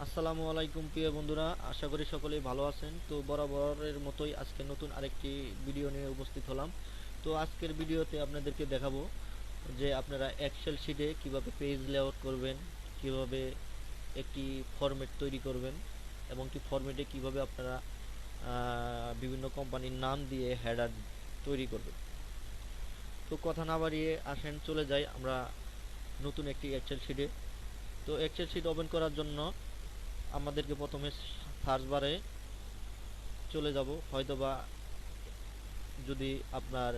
আসসালামু আলাইকুম প্রিয় বন্ধুরা, আশা করি সকলেই ভালো আছেন। তো বরাবরের মতোই আজকে নতুন আরেকটি ভিডিও নিয়ে উপস্থিত হলাম। তো আজকের ভিডিওতে আপনাদেরকে দেখাবো যে আপনারা এক্সেল শিটে কিভাবে পেজ লেআউট করবেন, কিভাবে একটি ফরম্যাট তৈরি করবেন এবং কি ফরম্যাটে কিভাবে আপনারা বিভিন্ন কোম্পানির নাম দিয়ে হেডার তৈরি করবেন। তো কথা না বাড়িয়ে আসেন চলে যাই আমরা নতুন একটি এক্সেল শিটে। তো এক্সেল শিট ওপেন করার জন্য আমাদেরকে প্রথমে সার্চ বারে চলে যাব, হয়তোবা যদি আপনার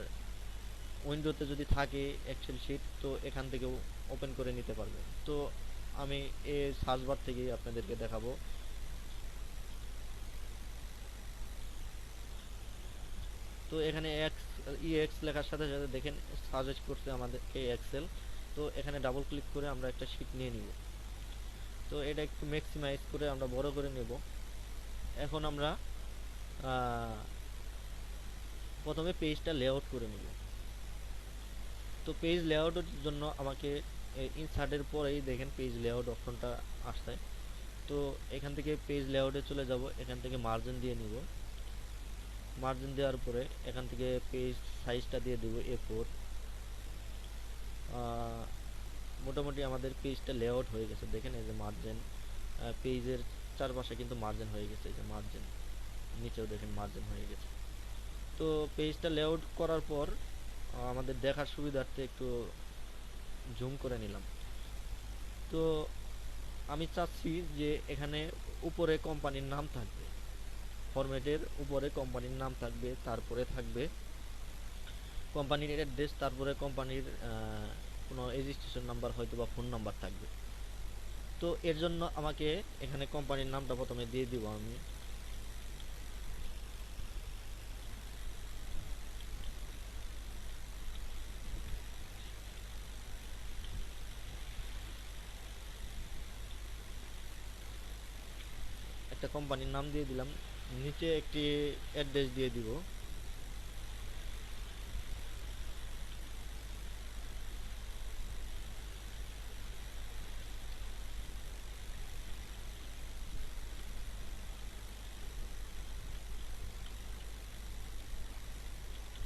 উইন্ডোতে যদি থাকে এক্সেল শিট তো এখান থেকেও ওপেন করে নিতে পারবেন। তো আমি এই সার্চ বার থেকেই আপনাদেরকে দেখাবো। তো এখানে এক্স লেখার সাথে সাথে দেখেন সাজেস্ট করছে আমাদেরকে এক্সেল। তো এখানে ডাবল ক্লিক করে আমরা একটা শিট নিয়ে নিব। তো এটা একটু ম্যাক্সিমাইজ করে আমরা বড় করে নেব। এখন আমরা প্রথমে পেজটা লেআউট করে নেব। তো পেজ লেআউটের জন্য আমাকে ইনসার্টের পরেই দেখেন পেজ লেআউট অপশনটা আসছে। তো এখান থেকে পেজ লেআউটে চলে যাব, এখান থেকে মার্জিন দিয়ে নিব। মার্জিন দেওয়ার পরে এখান থেকে পেজ সাইজটা দিয়ে দেব A4। মোটামুটি আমাদের পেজটা লেআউট হয়ে গেছে, দেখেন এই যে মার্জিন, পেজের চারপাশে কিন্তু মার্জিন হয়ে গেছে, এই যে মার্জিন, নিচেও দেখেন মার্জিন হয়ে গেছে। তো পেজটা লেআউট করার পর আমাদের দেখার সুবিধার্থে একটু জুম করে নিলাম। তো আমি চাচ্ছি যে এখানে উপরে কোম্পানির নাম থাকবে, ফরম্যাটের উপরে কোম্পানির নাম থাকবে, তারপরে থাকবে কোম্পানির অ্যাড্রেস, তারপরে কোম্পানির কোনো রেজিস্ট্রেশন নাম্বার হয়তো বা ফোন নাম্বার থাকবে। তো এর জন্য আমাকে এখানে কোম্পানির নামটা প্রথমে দিয়ে দিব। আমি একটা কোম্পানির নাম দিয়ে দিলাম, নিচে একটি অ্যাড্রেস দিয়ে দিব।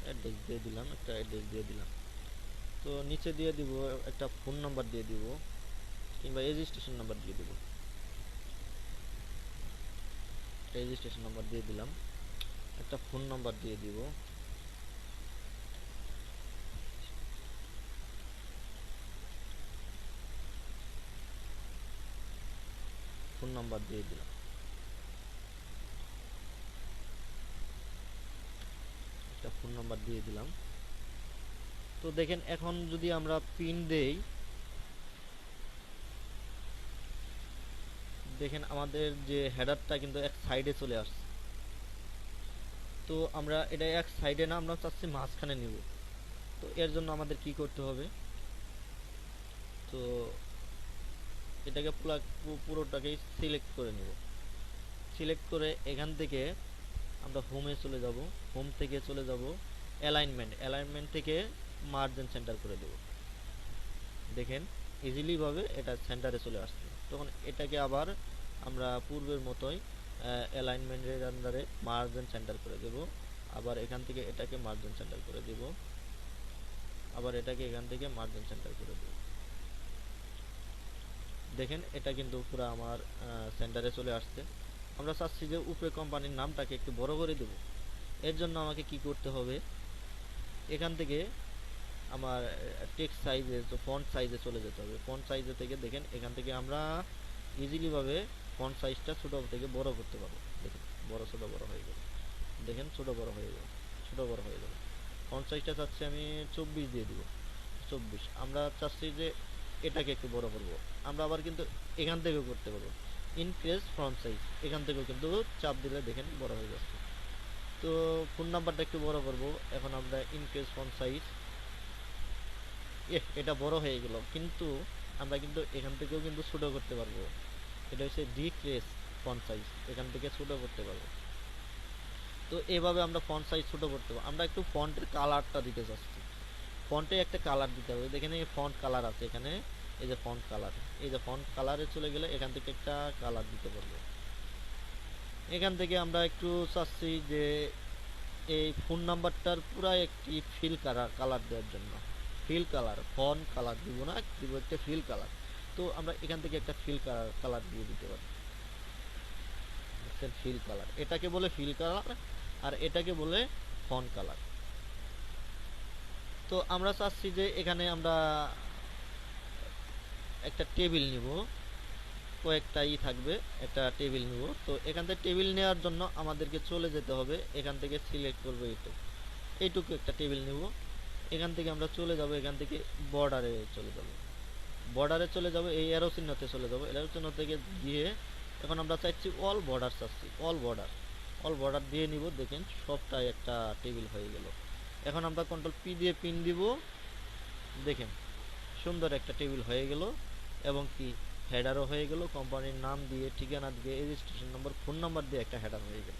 অ্যাড্রেস দিয়ে দিলাম, একটা অ্যাড্রেস দিয়ে দিলাম। তো নিচে দিয়ে দিব একটা ফোন নাম্বার দিয়ে দিব, কিংবা রেজিস্ট্রেশন নাম্বার দিয়ে দিব। রেজিস্ট্রেশন নাম্বার দিয়ে দিলাম, একটা ফোন নাম্বার দিয়ে দিব। ফোন নাম্বার দিয়ে দিলাম, একটা ফোন নাম্বার দিয়ে দিলাম। তো দেখেন এখন যদি আমরা পিন দেই, দেখেন আমাদের যে হেডারটা কিন্তু এক সাইডে চলে আসছে। তো আমরা এটা এক সাইডে না, আমরা চাচ্ছি মাঝখানে নিব। তো এর জন্য আমাদের কি করতে হবে, তো এটাকে পুরোটাকেই সিলেক্ট করে নেব। সিলেক্ট করে এখান থেকে আমরা হোমে চলে যাব, হোম থেকে চলে যাব অ্যালাইনমেন্ট, অ্যালাইনমেন্ট থেকে মার্জিন সেন্টার করে দেব। দেখেন ইজিলি ভাবে এটা সেন্টারে চলে আসছে। তখন এটাকে আবার আমরা পূর্বের মতোই অ্যালাইনমেন্টের আন্ডারে মার্জিন সেন্টার করে দেব। আবার এখান থেকে এটাকে মার্জিন সেন্টার করে দেব, আবার এটাকে এখান থেকে মার্জিন সেন্টার করে দেব। দেখেন এটা কিন্তু পুরো আমার সেন্টারে চলে আসছে। আমরা চাচ্ছি যে উপরে কোম্পানির নামটাকে একটু বড় করে দেব। এর জন্য আমাকে কি করতে হবে, এখান থেকে আমার টেক্সট সাইজে, তো ফন্ট সাইজে চলে যেতে হবে। ফন্ট সাইজে থেকে দেখেন এখান থেকে আমরা ইজিলি ভাবে ফন্ট সাইজটা ছোট থেকে বড় করতে পারবো। দেখেন বড় ছোট বড় হয়ে গেল, দেখেন ছোট বড় হয়ে গেল, ছোট বড় হয়ে গেল। ফন্ট সাইজটা চাচ্ছি আমি 24 দিয়ে দিব, 24। আমরা চাচ্ছি যে এটাকে একটু বড় করব। আমরা আবার কিন্তু এখান থেকেও করতে পারবো, ইনক্রিজ ফন্ট সাইজ, এখান থেকেও কিন্তু চাপ দিলে দেখেন বড় হয়ে যাচ্ছে। তো ফোন নাম্বারটা একটু বড় করব। এখন আমরা ইনক্রিজ ফন্ট সাইজ, এটা বড় হয়ে গেল, কিন্তু আমরা কিন্তু এখান থেকেও কিন্তু ছোট করতে পারবো। এটা হচ্ছে ডিক্রিজ ফন্ট সাইজ, এখান থেকে ছোট করতে পারবো। তো এভাবে আমরা ফন্ট সাইজ ছোট করতে পারবো। আমরা একটু ফন্টের কালারটা দিতে চাচ্ছি, ফন্টে একটা কালার দিতে হবে। দেখেন এই ফন্ট কালার আছে এখানে, এই যে ফন্ট কালার, এই যে ফন্ট কালারে চলে গেলে এখান থেকে একটা কালার দিতে পারবো। এখান থেকে আমরা একটু চাচ্ছি যে এই ফোন নাম্বারটার পুরো একটি ফিল কালার দেওয়ার জন্য, ফিল কালার, ফন্ট কালার দিব না, দিব একটা ফিল কালার। তো আমরা এখান থেকে একটা ফিল কালার দিয়ে দিতে পারি। ফিল কালার, এটাকে বলে ফিল কালার, আর এটাকে বলে ফন্ট কালার। তো আমরা চাচ্ছি যে এখানে আমরা একটা টেবিল নিব, কয়েকটা থাকবে, একটা টেবিল নিব। তো এখান থেকে টেবিল নেওয়ার জন্য আমাদেরকে চলে যেতে হবে, এখান থেকে সিলেক্ট করবো এইটুকু একটা টেবিল নিব। এখান থেকে আমরা চলে যাব, এখান থেকে বর্ডারে চলে যাব, বর্ডারে চলে যাব, এই অ্যারো চিহ্নতে চলে যাব, অ্যারো চিহ্ন থেকে গিয়ে এখন আমরা চাইছি অল বর্ডার, চাচ্ছি অল বর্ডার, অল বর্ডার দিয়ে নিব। দেখেন সবটাই একটা টেবিল হয়ে গেল। এখন আমরা কন্ট্রোল পি দিয়ে পিন দিব, দেখেন সুন্দর একটা টেবিল হয়ে গেল। এবং কি হেডারও হয়ে গেল, কোম্পানির নাম দিয়ে, ঠিকানা দিয়ে, রেজিস্ট্রেশন নম্বর, ফোন নাম্বার দিয়ে একটা হেডার হয়ে গেল।